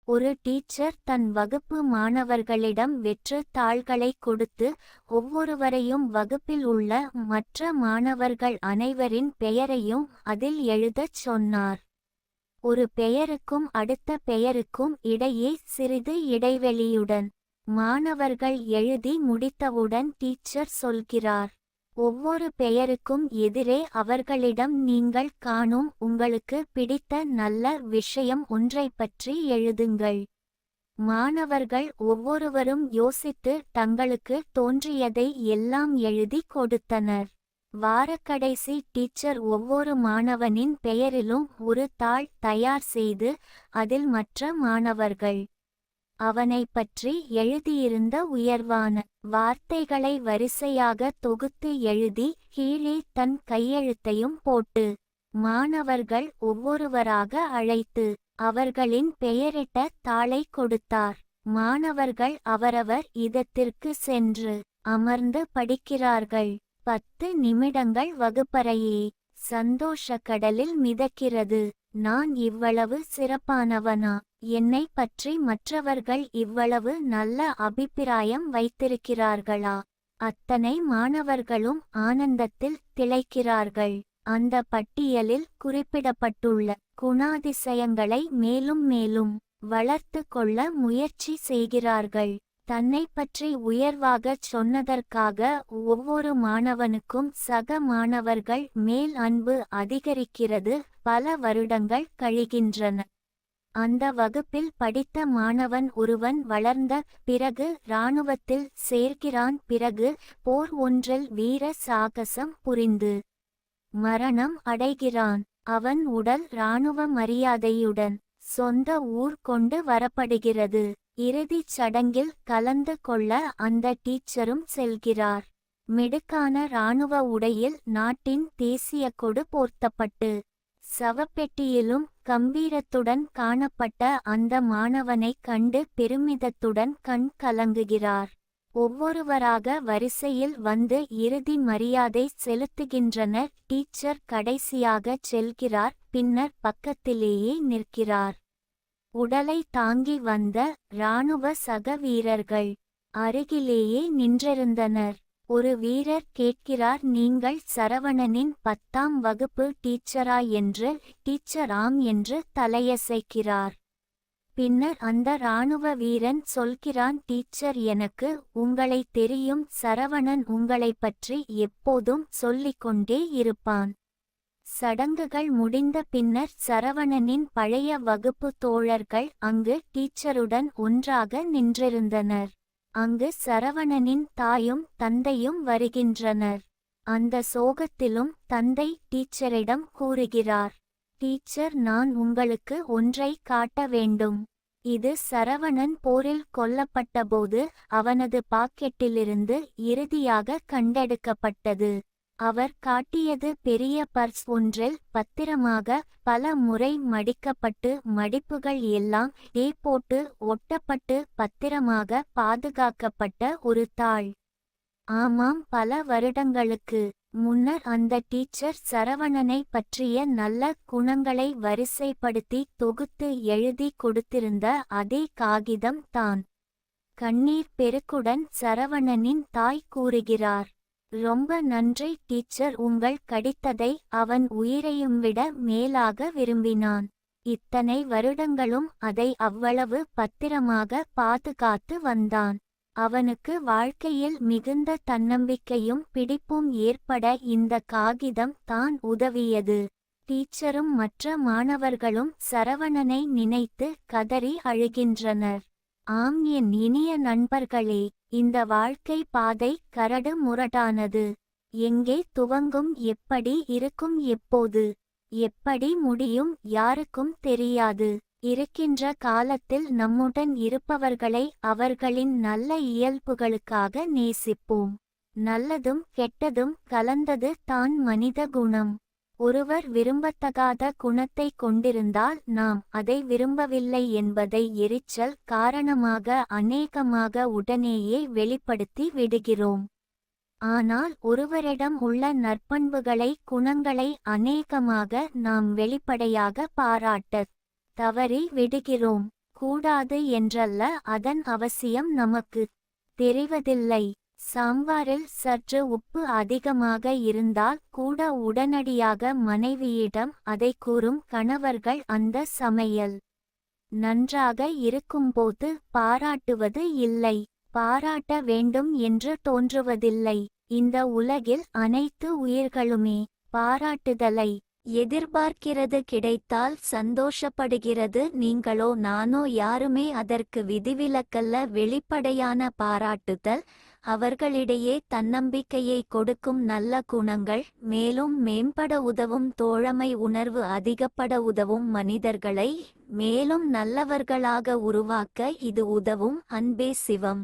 ஒரு டீச்சர் தன் வகுப்பு மாணவர்களிடம் வெற்று தாள்களை கொடுத்து ஒவ்வொருவரையும் வகுப்பில் உள்ள மற்ற மாணவர்கள் அனைவரின் பெயரையும் அதில் எழுதச் சொன்னார். ஒரு பெயருக்கும் அடுத்த பெயருக்கும் இடையே சிறிது இடைவெளியுடன். மாணவர்கள் எழுதி முடித்தவுடன் டீச்சர் சொல்கிறார், ஒவ்வொரு பெயருக்கும் எதிரே அவர்களிடம் நீங்கள் காணும் உங்களுக்கு பிடித்த நல்ல விஷயம் ஒன்றைப் பற்றி எழுதுங்கள். மாணவர்கள் ஒவ்வொருவரும் யோசித்து தங்களுக்கு தோன்றியதை எல்லாம் எழுதி கொடுத்தனர். வாரக்கடைசி டீச்சர் ஒவ்வொரு மாணவனின் பெயரிலும் ஒரு தாள் தயார் செய்து அதில் மற்ற மாணவர்கள் அவனை பற்றி எழுதியிருந்த உயர்வான வார்த்தைகளை வரிசையாக தொகுத்து எழுதி கீழே தன் கையெழுத்தையும் போட்டு மாணவர்கள் ஒவ்வொருவராக அழைத்து அவர்களின் பெயரிட்ட தாளை கொடுத்தார். மாணவர்கள் அவரவர் இடத்திற்கு சென்று அமர்ந்து படிக்கிறார்கள். 10 நிமிடங்கள் வகுப்பறையே சந்தோஷ கடலில் மிதக்கிறது. நான் இவ்வளவு சிறப்பானவனா? என்னை பற்றி மற்றவர்கள் இவ்வளவு நல்ல அபிப்பிராயம் வைத்திருக்கிறார்களா? அத்தனை மாணவர்களும் ஆனந்தத்தில் திளைக்கிறார்கள். அந்த பட்டியலில் குறிப்பிடப்பட்டுள்ள குணாதிசயங்களை மேலும் மேலும் வளர்த்து கொள்ள முயற்சி செய்கிறார்கள். தன்னை பற்றி உயர்வாகச் சொன்னதற்காக ஒவ்வொரு மாணவனுக்கும் சக மாணவர்கள் மேல் அன்பு அதிகரிக்கிறது. பல வருடங்கள் கழிகின்றன. அந்த வகுப்பில் படித்த மாணவன் ஒருவன் வளர்ந்த பிறகு இராணுவத்தில் சேர்கிறான். பிறகு போர் ஒன்றில் வீர சாகசம் புரிந்து மரணம் அடைகிறான். அவன் உடல் இராணுவ மரியாதையுடன் சொந்த ஊர் கொண்டு வரப்படுகிறது. இறுதிச் சடங்கில் கலந்து கொள்ள அந்த டீச்சரும் செல்கிறார். மிடுக்கான இராணுவ உடையில் நாட்டின் தேசிய கொடி போர்த்தப்பட்டு சவப்பெட்டியிலும் கம்பீரத்துடன் காணப்பட்ட அந்த மாணவனைக் கண்டு பெருமிதத்துடன் கண் கலங்குகிறார். ஒவ்வொருவராக வரிசையில் வந்து இறுதி மரியாதை செலுத்துகின்றனர். டீச்சர் கடைசியாகச் செல்கிறார். பின்னர் பக்கத்திலேயே நிற்கிறார். உடலை தாங்கி வந்த இராணுவ சக வீரர்கள் அருகிலேயே நின்றிருந்தனர். ஒரு வீரர் கேட்கிறார், நீங்கள் சரவணனின் 10ஆம் வகுப்பு டீச்சரா என்று. டீச்சர் ஆம் என்று தலையசைக்கிறார். பின்னர் அந்த இராணுவ வீரன் சொல்கிறான், டீச்சர் எனக்கு உங்களை தெரியும். சரவணன் உங்களைப் பற்றி எப்போதும் சொல்லிக்கொண்டே இருப்பான். சடங்குகள் முடிந்த பின்னர் சரவணனின் பழைய வகுப்பு தோழர்கள் அங்கு டீச்சருடன் ஒன்றாக நின்றிருந்தனர். அங்கு சரவணனின் தாயும் தந்தையும் வருகின்றனர். அந்த சோகத்திலும் தந்தை டீச்சரிடம் கூறுகிறார், டீச்சர், நான் உங்களுக்கு ஒன்றை காட்ட வேண்டும். இது சரவணன் போரில் கொல்லப்பட்டபோது அவனது பாக்கெட்டிலிருந்து இறுதியாக கண்டெடுக்கப்பட்டது. அவர் காட்டியது பெரிய பர்ஸ் ஒன்றில் பத்திரமாக பல முறை மடிக்கப்பட்டு மடிப்புகள் எல்லாம் போட்டு ஒட்டப்பட்டு பத்திரமாக பாதுகாக்கப்பட்ட ஒரு தாள். ஆமாம், பல வருடங்களுக்கு முன்னர் அந்த டீச்சர் சரவணனை பற்றிய நல்ல குணங்களை வரிசைப்படுத்தி தொகுத்து எழுதி கொடுத்திருந்த அதே காகிதம் தான். கண்ணீர் பெருக்குடன் சரவணனின் தாய் கூறுகிறார், ரொம்ப நன்றி டீச்சர், உங்கள் கடிதத்தை அவன் உயிரையும் விட மேலாக விரும்பினான். இத்தனை வருடங்களும் அதை அவ்வளவு பத்திரமாக பாதுகாத்து வந்தான். அவனுக்கு வாழ்க்கையில் மிகுந்த தன்னம்பிக்கையும் பிடிப்பும் ஏற்பட இந்த காகிதம் தான் உதவியது. டீச்சரும் மற்ற மாணவர்களும் சரவணனை நினைத்து கதறி அழுகின்றனர். ஆம் என் இனிய நண்பர்களே, இந்த வாழ்க்கை பாதை கரடு முரடானது. எங்கே துவங்கும், எப்படி இருக்கும், எப்போது எப்படி முடியும் யாருக்கும் தெரியாது. இருக்கின்ற காலத்தில் நம்முடன் இருப்பவர்களை அவர்களின் நல்ல இயல்புகளுக்காக நேசிப்போம். நல்லதும் கெட்டதும் கலந்தது தான் மனித குணம். ஒருவர் விரும்பத்தகாத குணத்தை கொண்டிருந்தால் நாம் அதை விரும்பவில்லை என்பதை எரிச்சல் காரணமாக அநேகமாக உடனேயே வெளிப்படுத்தி விடுகிறோம். ஆனால் ஒருவரிடம் உள்ள நற்பண்புகளை குணங்களை அநேகமாக நாம் வெளிப்படையாக பாராட்டத் தவறி விடுகிறோம். கூடாது என்றல்ல, அதன் அவசியம் நமக்கு தெரிவதில்லை. சாம்பாரில் சற்று உப்பு அதிகமாக இருந்தால் கூட உடனடியாக மனைவியிடம் அதை கூறும் கணவர்கள் அந்த சமையல் நன்றாக இருக்கும்போது பாராட்டுவது இல்லை. பாராட்ட வேண்டும் என்று தோன்றுவதில்லை. இந்த உலகில் அனைத்து உயிர்களுமே பாராட்டுதலை எதிர்பார்க்கிறது. கிடைத்தால் சந்தோஷப்படுகிறது. நீங்களோ நானோ யாருமே அதற்கு விதிவிலக்கல்ல. வெளிப்படையான பாராட்டுதல் அவர்களிடையே தன்னம்பிக்கையை கொடுக்கும், நல்ல குணங்கள் மேலும் மேம்பட உதவும், தோழமை உணர்வு அதிகப்பட உதவும், மனிதர்களை மேலும் நல்லவர்களாக உருவாக்க இது உதவும். அன்பே சிவம்.